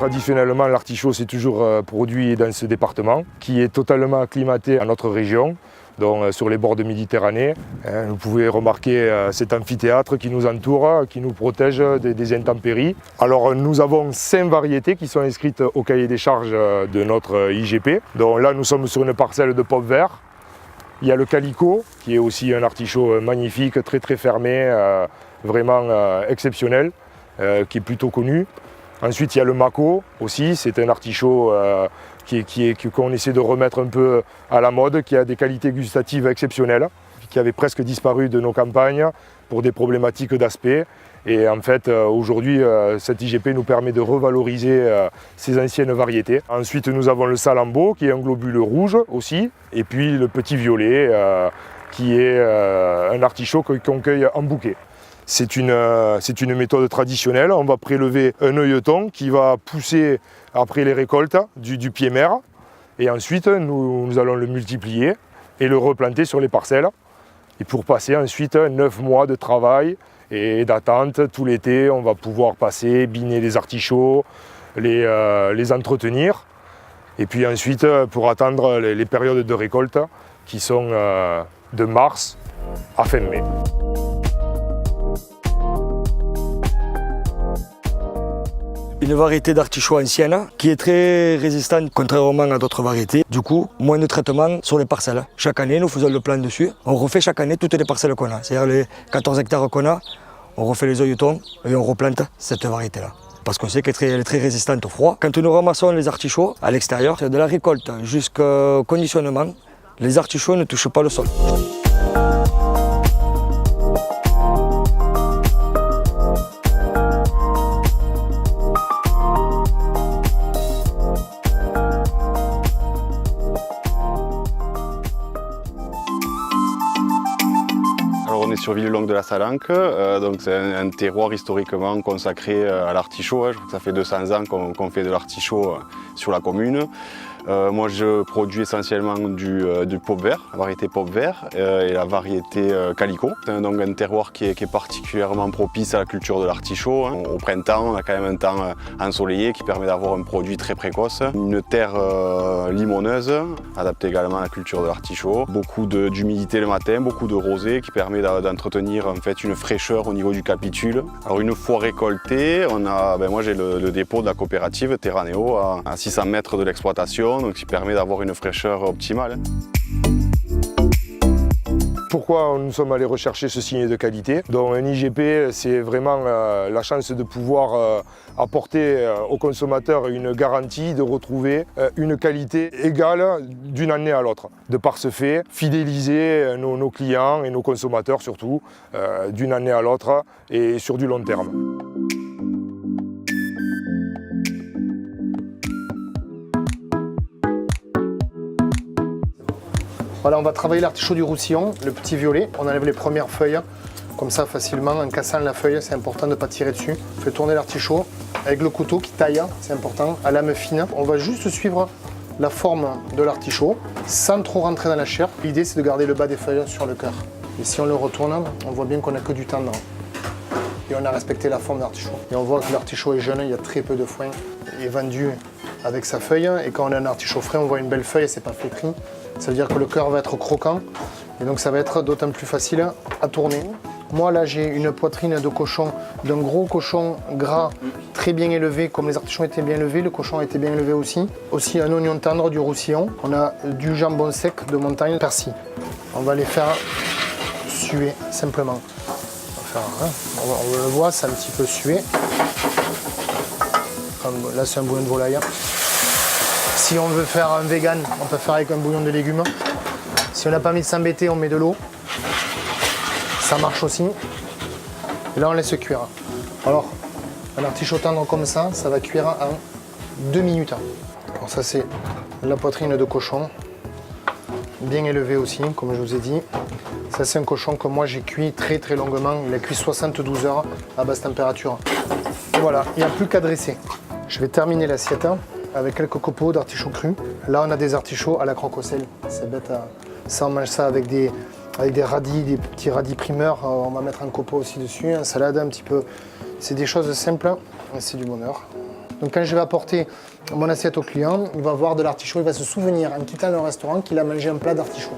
Traditionnellement, l'artichaut c'est toujours produit dans ce département qui est totalement acclimaté à notre région, donc sur les bords de Méditerranée. Vous pouvez remarquer cet amphithéâtre qui nous entoure, qui nous protège des intempéries. Alors nous avons 5 variétés qui sont inscrites au cahier des charges de notre IGP. Donc là nous sommes sur une parcelle de pommes verts. Il y a le calico qui est aussi un artichaut magnifique, très fermé, vraiment exceptionnel, qui est plutôt connu. Ensuite, il y a le mako aussi, c'est un artichaut qu'on essaie de remettre un peu à la mode, qui a des qualités gustatives exceptionnelles, qui avait presque disparu de nos campagnes pour des problématiques d'aspect. Et en fait, aujourd'hui, cette IGP nous permet de revaloriser ces anciennes variétés. Ensuite, nous avons le salambo, qui est un globule rouge aussi, et puis le petit violet, qui est un artichaut qu'on cueille en bouquet. C'est une méthode traditionnelle. On va prélever un œilleton qui va pousser après les récoltes du pied mère. Et ensuite, nous allons le multiplier et le replanter sur les parcelles. Et pour passer ensuite 9 mois de travail et d'attente, tout l'été, on va pouvoir passer, biner les artichauts, les entretenir. Et puis ensuite, pour attendre les périodes de récolte qui sont de mars à fin mai. Une variété d'artichaut ancienne qui est très résistante contrairement à d'autres variétés. Du coup, moins de traitement sur les parcelles. Chaque année, nous faisons le plan dessus. On refait chaque année toutes les parcelles qu'on a. C'est-à-dire les 14 hectares qu'on a, on refait les œilletons et on replante cette variété-là. Parce qu'on sait qu'elle est très résistante au froid. Quand nous ramassons les artichauts à l'extérieur, de la récolte jusqu'au conditionnement, les artichauts ne touchent pas le sol. On est sur Villelongue de la Salanque, donc c'est un terroir historiquement consacré à l'artichaut. Je crois que ça fait 200 ans qu'on fait de l'artichaut sur la commune. Moi je produis essentiellement du pop vert, la variété pop vert et la variété calico. C'est donc un terroir qui est particulièrement propice à la culture de l'artichaut. Au printemps, on a quand même un temps ensoleillé qui permet d'avoir un produit très précoce. Une terre limoneuse, adaptée également à la culture de l'artichaut. Beaucoup d'humidité le matin, beaucoup de rosée qui permet d'entretenir en fait une fraîcheur au niveau du capitule. Alors une fois récolté, moi j'ai le dépôt de la coopérative Terraneo à 600 mètres de l'exploitation, donc qui permet d'avoir une fraîcheur optimale. Pourquoi nous sommes allés rechercher ce signe de qualité? Donc un IGP, c'est vraiment la chance de pouvoir apporter aux consommateurs une garantie de retrouver une qualité égale d'une année à l'autre. De par ce fait, fidéliser nos clients et nos consommateurs surtout d'une année à l'autre et sur du long terme. Voilà, on va travailler l'artichaut du Roussillon, le petit violet. On enlève les premières feuilles, comme ça facilement, en cassant la feuille, c'est important de ne pas tirer dessus. On fait tourner l'artichaut avec le couteau qui taille, c'est important, à lame fine. On va juste suivre la forme de l'artichaut, sans trop rentrer dans la chair. L'idée, c'est de garder le bas des feuilles sur le cœur. Et si on le retourne, on voit bien qu'on n'a que du tendon. Et on a respecté la forme d'artichaut. Et on voit que l'artichaut est jeune, il y a très peu de foin. Il est vendu avec sa feuille. Et quand on a un artichaut frais, on voit une belle feuille et c'est pas flétri. Ça veut dire que le cœur va être croquant et donc ça va être d'autant plus facile à tourner. Moi là j'ai une poitrine de cochon, d'un gros cochon gras très bien élevé, comme les artichauts étaient bien élevés, le cochon a été bien élevé aussi. Aussi un oignon tendre du Roussillon, on a du jambon sec de montagne, persil. On va les faire suer simplement. On le voit, c'est un petit peu sué. Là c'est un bouillon de volaille. Si on veut faire un vegan, on peut faire avec un bouillon de légumes. Si on n'a pas envie de s'embêter, on met de l'eau. Ça marche aussi. Et là, on laisse cuire. Alors, un artichaut tendre comme ça va cuire en 2 minutes. Alors ça, c'est la poitrine de cochon. Bien élevé aussi, comme je vous ai dit. Ça, c'est un cochon que moi, j'ai cuit très longuement. Il a cuit 72 heures à basse température. Et voilà, il n'y a plus qu'à dresser. Je vais terminer l'assiette avec quelques copeaux d'artichauts crus. Là, on a des artichauts à la croque au sel. C'est bête, ça on mange ça avec des radis, des petits radis primeurs. On va mettre un copeau aussi dessus, une salade un petit peu. C'est des choses simples, mais c'est du bonheur. Donc quand je vais apporter mon assiette au client, il va voir de l'artichaut, il va se souvenir en quittant le restaurant qu'il a mangé un plat d'artichaut.